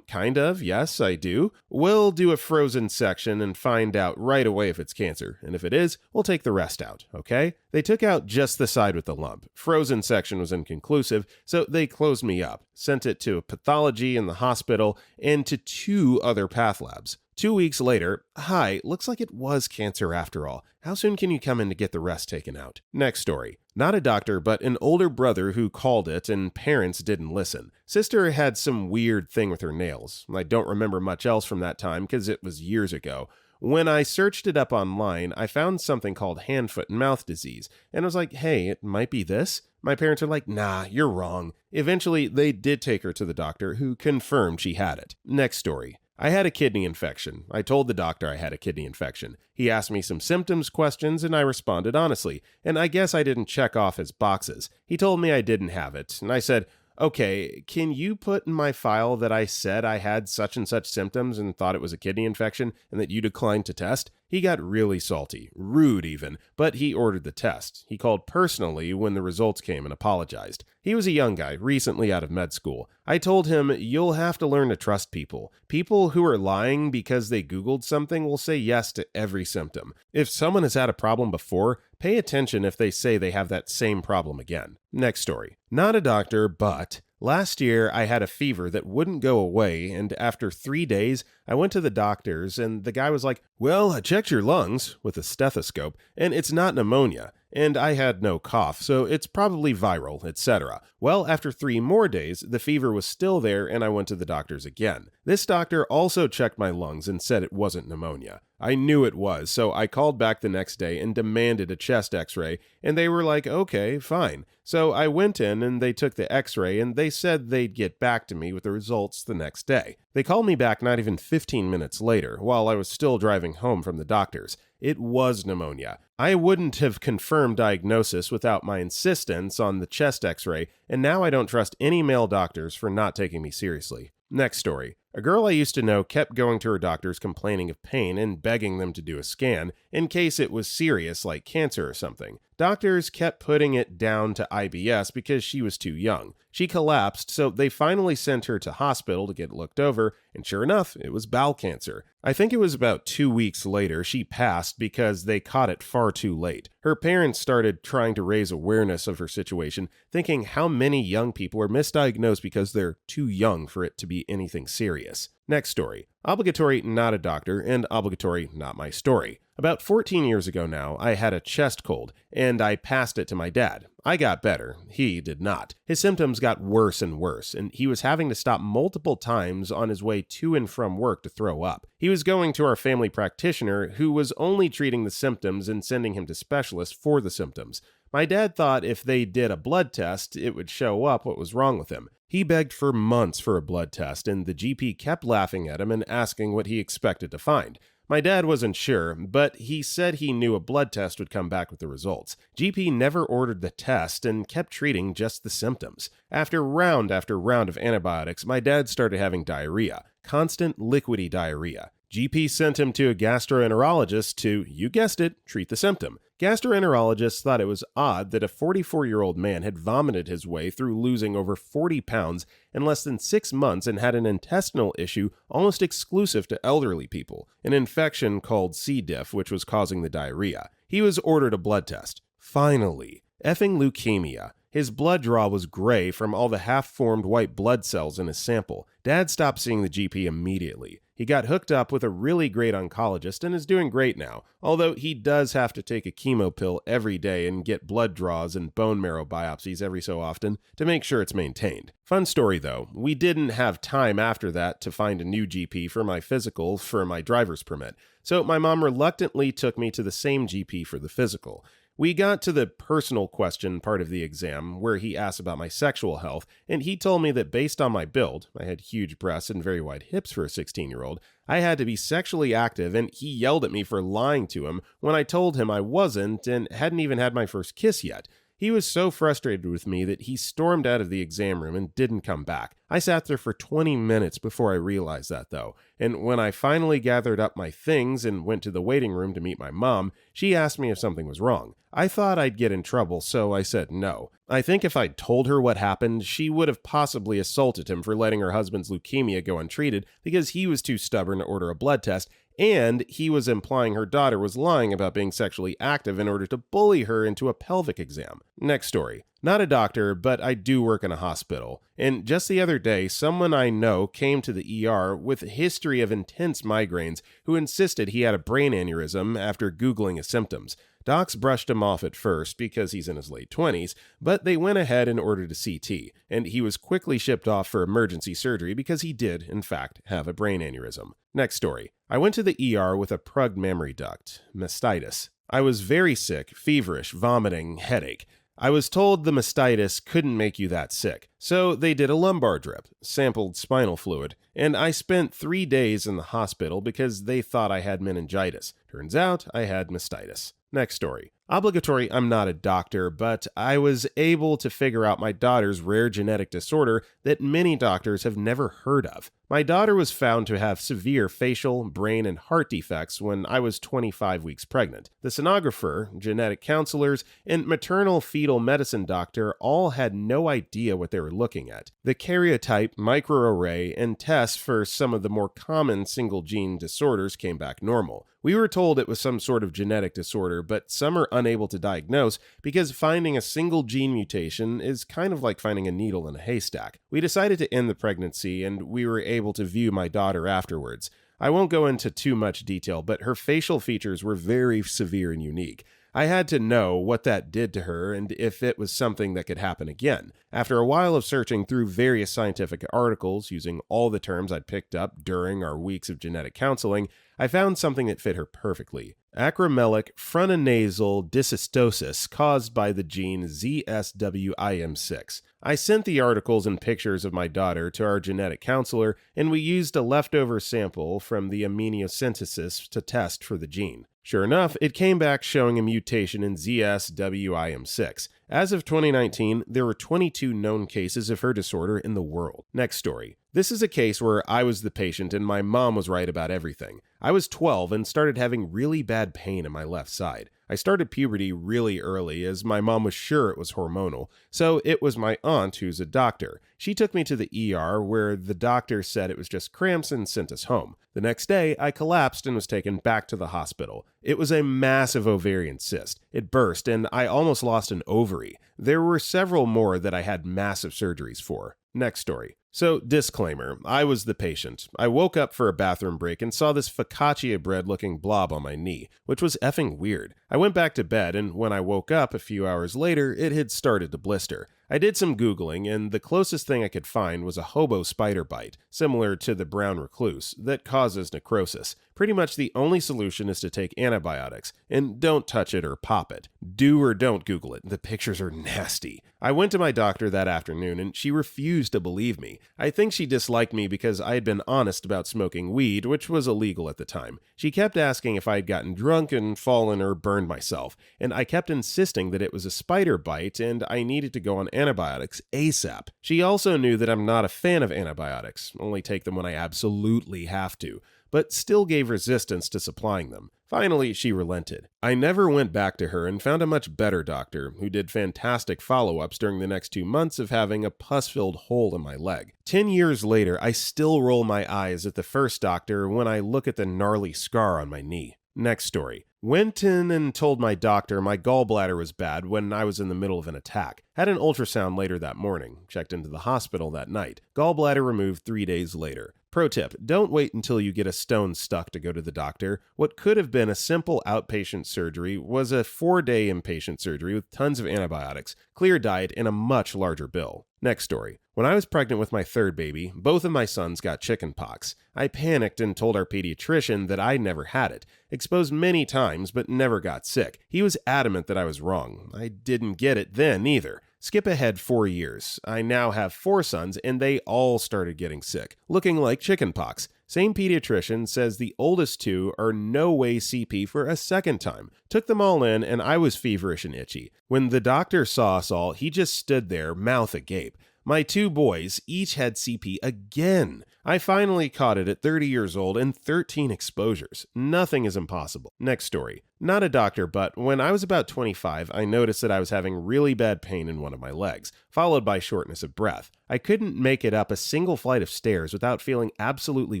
Kind of. Yes, I do. We'll do a frozen section and find out right away if it's cancer. And if it is, we'll take the rest out, okay? They took out just the side with the lump. Frozen section was inconclusive, so they closed me up, sent it to pathology in the hospital, and to 2 other path labs. 2 weeks later, hi, looks like it was cancer after all. How soon can you come in to get the rest taken out? Next story. Not a doctor, but an older brother who called it and parents didn't listen. Sister had some weird thing with her nails. I don't remember much else from that time because it was years ago. When I searched it up online, I found something called hand, foot, and mouth disease, and I was like, hey, it might be this? My parents are like, nah, you're wrong. Eventually, they did take her to the doctor, who confirmed she had it. Next story. I had a kidney infection. I told the doctor I had a kidney infection. He asked me some symptoms questions, and I responded honestly, and I guess I didn't check off his boxes. He told me I didn't have it, and I said, okay, can you put in my file that I said I had such and such symptoms and thought it was a kidney infection and that you declined to test? He got really salty, rude even, but he ordered the test. He called personally when the results came and apologized. He was a young guy, recently out of med school. I told him, you'll have to learn to trust people. People who are lying because they Googled something will say yes to every symptom. If someone has had a problem before, pay attention if they say they have that same problem again. Next story. Not a doctor, but last year, I had a fever that wouldn't go away, and after 3 days, I went to the doctors, and the guy was like, Well, I checked your lungs with a stethoscope, and it's not pneumonia, and I had no cough, so it's probably viral, etc. Well, after 3 more days, the fever was still there, and I went to the doctors again. This doctor also checked my lungs and said it wasn't pneumonia. I knew it was, so I called back the next day and demanded a chest x-ray, and they were like, okay, fine. So I went in and they took the x-ray and they said they'd get back to me with the results the next day. They called me back not even 15 minutes later, while I was still driving home from the doctors. It was pneumonia. I wouldn't have confirmed diagnosis without my insistence on the chest x-ray, and now I don't trust any male doctors for not taking me seriously. Next story. A girl I used to know kept going to her doctors complaining of pain and begging them to do a scan in case it was serious like cancer or something. Doctors kept putting it down to IBS because she was too young. She collapsed, so they finally sent her to hospital to get looked over, and sure enough, it was bowel cancer. I think it was about 2 weeks later she passed because they caught it far too late. Her parents started trying to raise awareness of her situation, thinking how many young people are misdiagnosed because they're too young for it to be anything serious. Next story. Obligatory, not a doctor, and obligatory, not my story. About 14 years ago now, I had a chest cold, and I passed it to my dad. I got better. He did not. His symptoms got worse and worse, and he was having to stop multiple times on his way to and from work to throw up. He was going to our family practitioner, who was only treating the symptoms and sending him to specialists for the symptoms. My dad thought if they did a blood test, it would show up what was wrong with him. He begged for months for a blood test, and the GP kept laughing at him and asking what he expected to find. My dad wasn't sure, but he said he knew a blood test would come back with the results. GP never ordered the test and kept treating just the symptoms. After round of antibiotics, my dad started having diarrhea, constant liquidy diarrhea. GP sent him to a gastroenterologist to, you guessed it, treat the symptom. Gastroenterologists thought it was odd that a 44-year-old man had vomited his way through losing over 40 pounds in less than 6 months and had an intestinal issue almost exclusive to elderly people, an infection called C. diff, which was causing the diarrhea. He was ordered a blood test. Finally, effing leukemia. His blood draw was gray from all the half-formed white blood cells in his sample. Dad stopped seeing the GP immediately. He got hooked up with a really great oncologist and is doing great now, although he does have to take a chemo pill every day and get blood draws and bone marrow biopsies every so often to make sure it's maintained. Fun story though, we didn't have time after that to find a new GP for my physical for my driver's permit, so my mom reluctantly took me to the same GP for the physical. We got to the personal question part of the exam, where he asked about my sexual health, and he told me that based on my build, I had huge breasts and very wide hips for a 16-year-old, I had to be sexually active, and he yelled at me for lying to him when I told him I wasn't and hadn't even had my first kiss yet. He was so frustrated with me that he stormed out of the exam room and didn't come back. I sat there for 20 minutes before I realized that though, and when I finally gathered up my things and went to the waiting room to meet my mom, she asked me if something was wrong. I thought I'd get in trouble, so I said no. I think if I'd told her what happened, she would have possibly assaulted him for letting her husband's leukemia go untreated because he was too stubborn to order a blood test, and he was implying her daughter was lying about being sexually active in order to bully her into a pelvic exam. Next story. Not a doctor, but I do work in a hospital. And just the other day, someone I know came to the ER with a history of intense migraines who insisted he had a brain aneurysm after Googling his symptoms. Docs brushed him off at first because he's in his late 20s, but they went ahead and ordered a CT, and he was quickly shipped off for emergency surgery because he did, in fact, have a brain aneurysm. Next story. I went to the ER with a plugged mammary duct, mastitis. I was very sick, feverish, vomiting, headache. I was told the mastitis couldn't make you that sick, so they did a lumbar drip, sampled spinal fluid, and I spent 3 days in the hospital because they thought I had meningitis. Turns out I had mastitis. Next story. Obligatory, I'm not a doctor, but I was able to figure out my daughter's rare genetic disorder that many doctors have never heard of. My daughter was found to have severe facial, brain, and heart defects when I was 25 weeks pregnant. The sonographer, genetic counselors, and maternal fetal medicine doctor all had no idea what they were looking at. The karyotype, microarray, and tests for some of the more common single-gene disorders came back normal. We were told it was some sort of genetic disorder, but some are unable to diagnose because finding a single gene mutation is kind of like finding a needle in a haystack. We decided to end the pregnancy, and we were able to view my daughter afterwards. I won't go into too much detail, but her facial features were very severe and unique. I had to know what that did to her and if it was something that could happen again. After a while of searching through various scientific articles using all the terms I'd picked up during our weeks of genetic counseling, I found something that fit her perfectly. Acromelic frontonasal dysostosis caused by the gene ZSWIM6. I sent the articles and pictures of my daughter to our genetic counselor, and we used a leftover sample from the amniocentesis to test for the gene. Sure enough, it came back showing a mutation in ZSWIM6. As of 2019, there were 22 known cases of her disorder in the world. Next story. This is a case where I was the patient and my mom was right about everything. I was 12 and started having really bad pain in my left side. I started puberty really early as my mom was sure it was hormonal, so it was my aunt who's a doctor. She took me to the ER where the doctor said it was just cramps and sent us home. The next day, I collapsed and was taken back to the hospital. It was a massive ovarian cyst. It burst and I almost lost an ovary. There were several more that I had massive surgeries for. Next story. So, disclaimer, I was the patient. I woke up for a bathroom break and saw this focaccia bread looking blob on my knee, which was effing weird. I went back to bed and when I woke up a few hours later, it had started to blister. I did some Googling and the closest thing I could find was a hobo spider bite, similar to the brown recluse, that causes necrosis. Pretty much the only solution is to take antibiotics, and don't touch it or pop it. Do or don't Google it, the pictures are nasty. I went to my doctor that afternoon and she refused to believe me. I think she disliked me because I had been honest about smoking weed, which was illegal at the time. She kept asking if I had gotten drunk and fallen or burned myself, and I kept insisting that it was a spider bite and I needed to go on antibiotics ASAP. She also knew that I'm not a fan of antibiotics, only take them when I absolutely have to, but still gave resistance to supplying them. Finally, she relented. I never went back to her and found a much better doctor who did fantastic follow-ups during the next 2 months of having a pus-filled hole in my leg. 10 years later, I still roll my eyes at the first doctor when I look at the gnarly scar on my knee. Next story. Went in and told my doctor my gallbladder was bad when I was in the middle of an attack. Had an ultrasound later that morning. Checked into the hospital that night. Gallbladder removed 3 days later. Pro tip, don't wait until you get a stone stuck to go to the doctor. What could have been a simple outpatient surgery was a 4-day inpatient surgery with tons of antibiotics, clear diet, and a much larger bill. Next story. When I was pregnant with my third baby, both of my sons got chickenpox. I panicked and told our pediatrician that I never had it. Exposed many times, but never got sick. He was adamant that I was wrong. I didn't get it then either. Skip ahead 4 years. I now have 4 sons, and they all started getting sick, looking like chickenpox. Same pediatrician says the oldest 2 are no way CP for a second time. Took them all in, and I was feverish and itchy. When the doctor saw us all, he just stood there, mouth agape. My 2 boys each had CP again. I finally caught it at 30 years old and 13 exposures. Nothing is impossible. Next story. Not a doctor, but when I was about 25, I noticed that I was having really bad pain in one of my legs, followed by shortness of breath. I couldn't make it up a single flight of stairs without feeling absolutely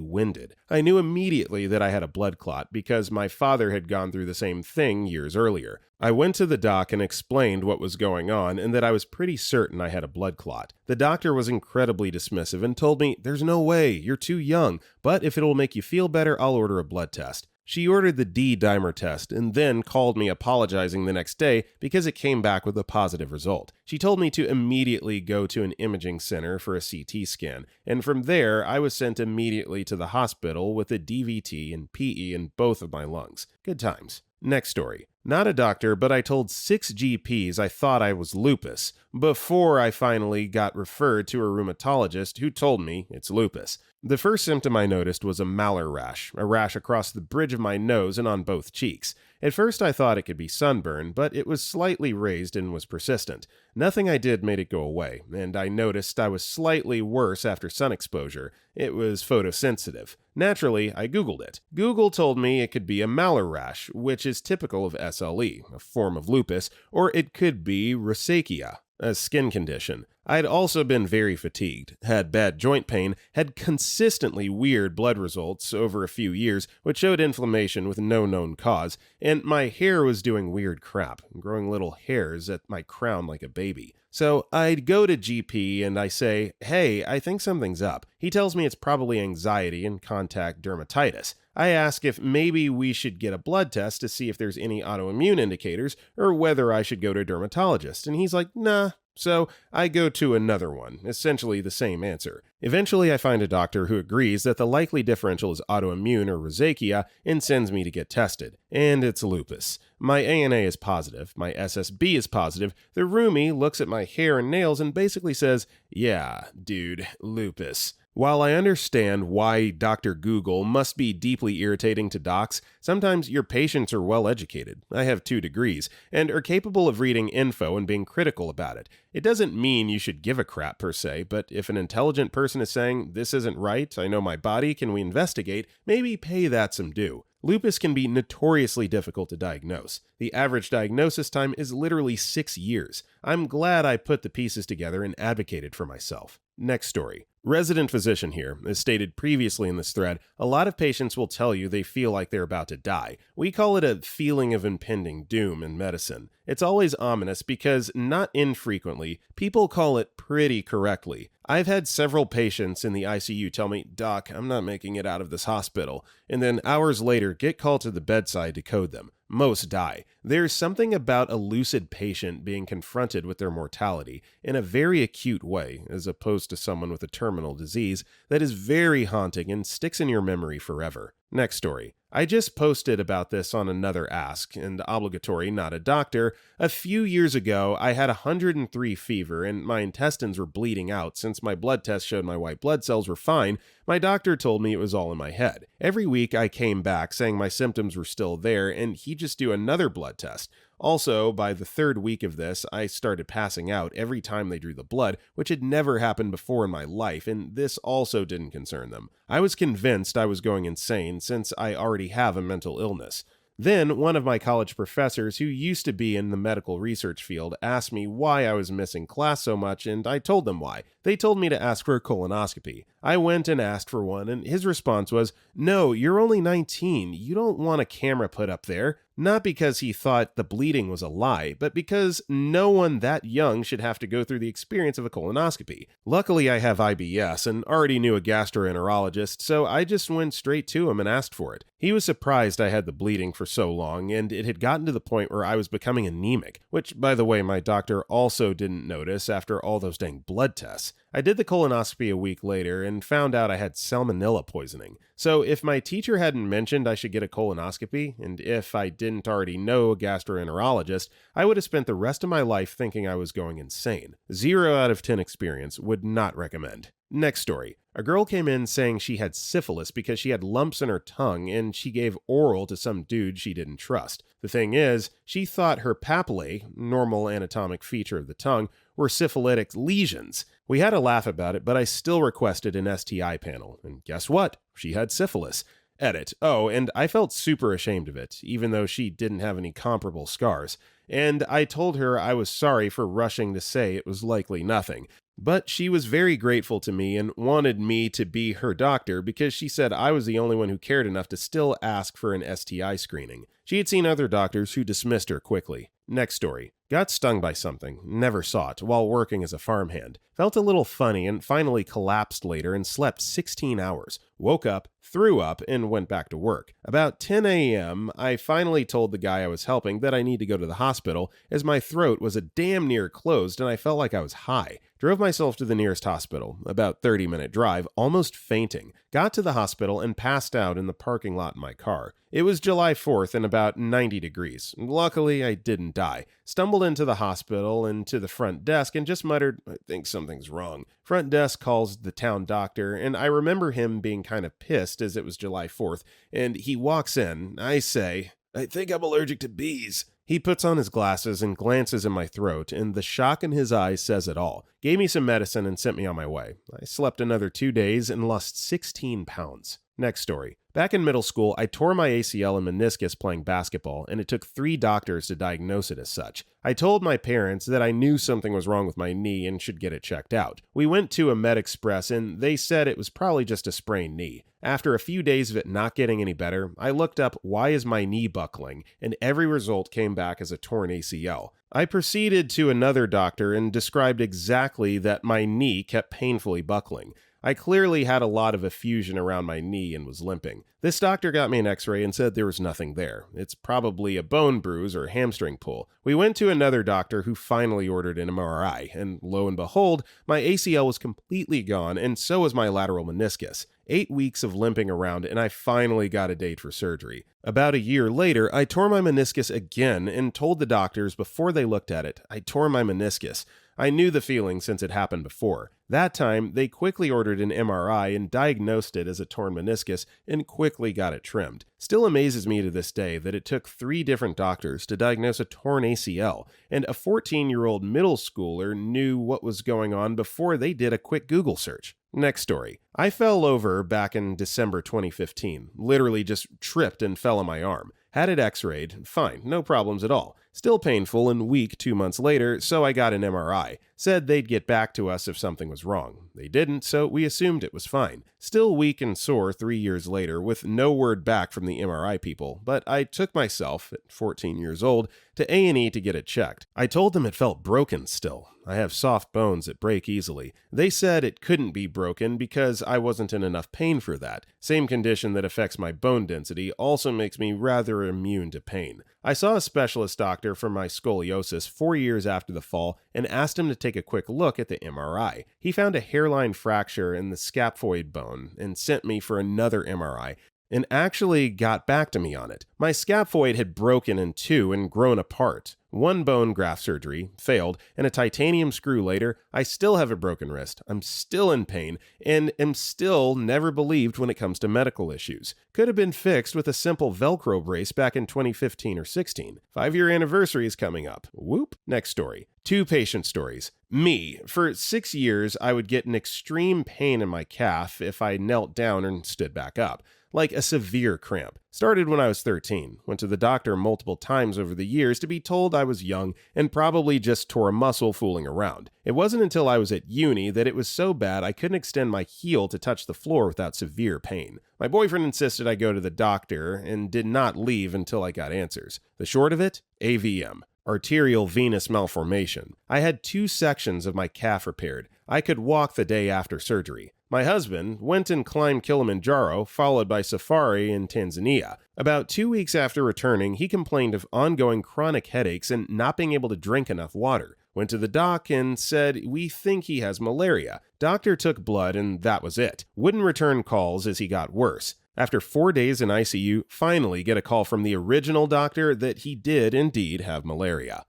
winded. I knew immediately that I had a blood clot because my father had gone through the same thing years earlier. I went to the doc and explained what was going on and that I was pretty certain I had a blood clot. The doctor was incredibly dismissive and told me, "There's no way, you're too young, but if it'll make you feel better, I'll order a blood test." She ordered the D-dimer test and then called me apologizing the next day because it came back with a positive result. She told me to immediately go to an imaging center for a CT scan, and from there I was sent immediately to the hospital with a DVT and PE in both of my lungs. Good times. Next story. Not a doctor, but I told 6 GPs I thought I was lupus before I finally got referred to a rheumatologist who told me it's lupus. The first symptom I noticed was a malar rash, a rash across the bridge of my nose and on both cheeks. At first I thought it could be sunburn, but it was slightly raised and was persistent. Nothing I did made it go away, and I noticed I was slightly worse after sun exposure. It was photosensitive. Naturally, I Googled it. Google told me it could be a malar rash, which is typical of SLE, a form of lupus, or it could be rosacea, a skin condition. I'd also been very fatigued, had bad joint pain, had consistently weird blood results over a few years, which showed inflammation with no known cause, and my hair was doing weird crap, growing little hairs at my crown like a baby. So I'd go to GP and I say, hey, I think something's up. He tells me it's probably anxiety and contact dermatitis. I ask if maybe we should get a blood test to see if there's any autoimmune indicators or whether I should go to a dermatologist, and he's like, nah. So I go to another one, essentially the same answer. Eventually I find a doctor who agrees that the likely differential is autoimmune or rosacea and sends me to get tested. And it's lupus. My ANA is positive, my SSB is positive, the roomie looks at my hair and nails and basically says, yeah, dude, lupus. While I understand why Dr. Google must be deeply irritating to docs, sometimes your patients are well educated, I have 2 degrees, and are capable of reading info and being critical about it. It doesn't mean you should give a crap per se, but if an intelligent person is saying, this isn't right, I know my body, can we investigate, maybe pay that some due. Lupus can be notoriously difficult to diagnose. The average diagnosis time is literally 6 years. I'm glad I put the pieces together and advocated for myself. Next story. Resident physician here. As stated previously in this thread, a lot of patients will tell you they feel like they're about to die. We call it a feeling of impending doom in medicine. It's always ominous because, not infrequently, people call it pretty correctly. I've had several patients in the ICU tell me, Doc, I'm not making it out of this hospital, and then hours later get called to the bedside to code them. Most die. There's something about a lucid patient being confronted with their mortality in a very acute way, as opposed to someone with a terminal disease, that is very haunting and sticks in your memory forever. Next story. I just posted about this on another Ask, and obligatory, not a doctor. A few years ago, I had 103 fever and my intestines were bleeding out since my blood test showed my white blood cells were fine. My doctor told me it was all in my head. Every week I came back saying my symptoms were still there and he'd just do another blood test. Also, by the 3rd week of this, I started passing out every time they drew the blood, which had never happened before in my life, and this also didn't concern them. I was convinced I was going insane since I already have a mental illness. Then, one of my college professors who used to be in the medical research field asked me why I was missing class so much, and I told them why. They told me to ask for a colonoscopy. I went and asked for one, and his response was, no, you're only 19. You don't want a camera put up there. Not because he thought the bleeding was a lie, but because no one that young should have to go through the experience of a colonoscopy. Luckily, I have IBS and already knew a gastroenterologist, so I just went straight to him and asked for it. He was surprised I had the bleeding for so long, and it had gotten to the point where I was becoming anemic, which, by the way, my doctor also didn't notice after all those dang blood tests. I did the colonoscopy a week later and found out I had salmonella poisoning. So if my teacher hadn't mentioned I should get a colonoscopy, and if I didn't already know a gastroenterologist, I would have spent the rest of my life thinking I was going insane. 0 out of 10 experience, would not recommend. Next story. A girl came in saying she had syphilis because she had lumps in her tongue and she gave oral to some dude she didn't trust. The thing is, she thought her papillae, normal anatomic feature of the tongue, were syphilitic lesions. We had a laugh about it, but I still requested an STI panel, and guess what? She had syphilis. Edit. Oh, and I felt super ashamed of it, even though she didn't have any comparable scars. And I told her I was sorry for rushing to say it was likely nothing. But she was very grateful to me and wanted me to be her doctor because she said I was the only one who cared enough to still ask for an STI screening. She had seen other doctors who dismissed her quickly. Next story. Got stung by something, never saw it, while working as a farmhand. Felt a little funny and finally collapsed later and slept 16 hours. Woke up, threw up, and went back to work. About 10 a.m., I finally told the guy I was helping that I need to go to the hospital as my throat was a damn near closed and I felt like I was high. Drove myself to the nearest hospital, about 30-minute drive, almost fainting. Got to the hospital and passed out in the parking lot in my car. It was July 4th and about 90 degrees. Luckily, I didn't die. Stumbled into the hospital and to the front desk and just muttered, I think something's wrong. Front desk calls the town doctor, and I remember him being kind of pissed as it was July 4th, and he walks in. I say, I think I'm allergic to bees. He puts on his glasses and glances in my throat, and the shock in his eyes says it all. Gave me some medicine and sent me on my way. I slept another 2 days and lost 16 pounds. Next story. Back in middle school, I tore my ACL and meniscus playing basketball, and it took 3 doctors to diagnose it as such. I told my parents that I knew something was wrong with my knee and should get it checked out. We went to a Med Express, and they said it was probably just a sprained knee. After a few days of it not getting any better, I looked up why is my knee buckling, and every result came back as a torn ACL. I proceeded to another doctor and described exactly that my knee kept painfully buckling. I clearly had a lot of effusion around my knee and was limping. This doctor got me an x-ray and said there was nothing there. It's probably a bone bruise or hamstring pull. We went to another doctor who finally ordered an MRI, and lo and behold, my ACL was completely gone and so was my lateral meniscus. 8 weeks of limping around and I finally got a date for surgery. About a year later, I tore my meniscus again and told the doctors before they looked at it, I tore my meniscus. I knew the feeling since it happened before. That time, they quickly ordered an MRI and diagnosed it as a torn meniscus and quickly got it trimmed. Still amazes me to this day that it took 3 different doctors to diagnose a torn ACL, and a 14-year-old middle schooler knew what was going on before they did a quick Google search. Next story. I fell over back in December 2015. Literally just tripped and fell on my arm. Had it x-rayed. Fine, no problems at all. Still painful and weak 2 months later, so I got an MRI. Said they'd get back to us if something was wrong. They didn't, so we assumed it was fine. Still weak and sore 3 years later, with no word back from the MRI people, but I took myself, at 14 years old, to A&E to get it checked. I told them it felt broken still. I have soft bones that break easily. They said it couldn't be broken because I wasn't in enough pain for that. Same condition that affects my bone density also makes me rather immune to pain. I saw a specialist doctor for my scoliosis 4 years after the fall and asked him to take a quick look at the MRI. He found a hairline fracture in the scaphoid bone and sent me for another MRI, and actually got back to me on it. My scaphoid had broken in 2 and grown apart. 1 bone graft surgery, failed, and a titanium screw later, I still have a broken wrist. I'm still in pain, and am still never believed when it comes to medical issues. Could have been fixed with a simple Velcro brace back in 2015 or 16. 5-year anniversary is coming up. Whoop. Next story. 2 patient stories. Me. For 6 years, I would get an extreme pain in my calf if I knelt down and stood back up. Like a severe cramp. Started when I was 13. Went to the doctor multiple times over the years to be told I was young and probably just tore a muscle fooling around. It wasn't until I was at uni that it was so bad I couldn't extend my heel to touch the floor without severe pain. My boyfriend insisted I go to the doctor and did not leave until I got answers. The short of it? AVM. Arterial venous malformation. I had 2 sections of my calf repaired. I could walk the day after surgery. My husband went and climbed Kilimanjaro, followed by safari in Tanzania. About 2 weeks after returning, he complained of ongoing chronic headaches and not being able to drink enough water. Went to the doc and said, "We think he has malaria." Doctor took blood and that was it. Wouldn't return calls as he got worse. After 4 days in ICU, finally get a call from the original doctor that he did indeed have malaria.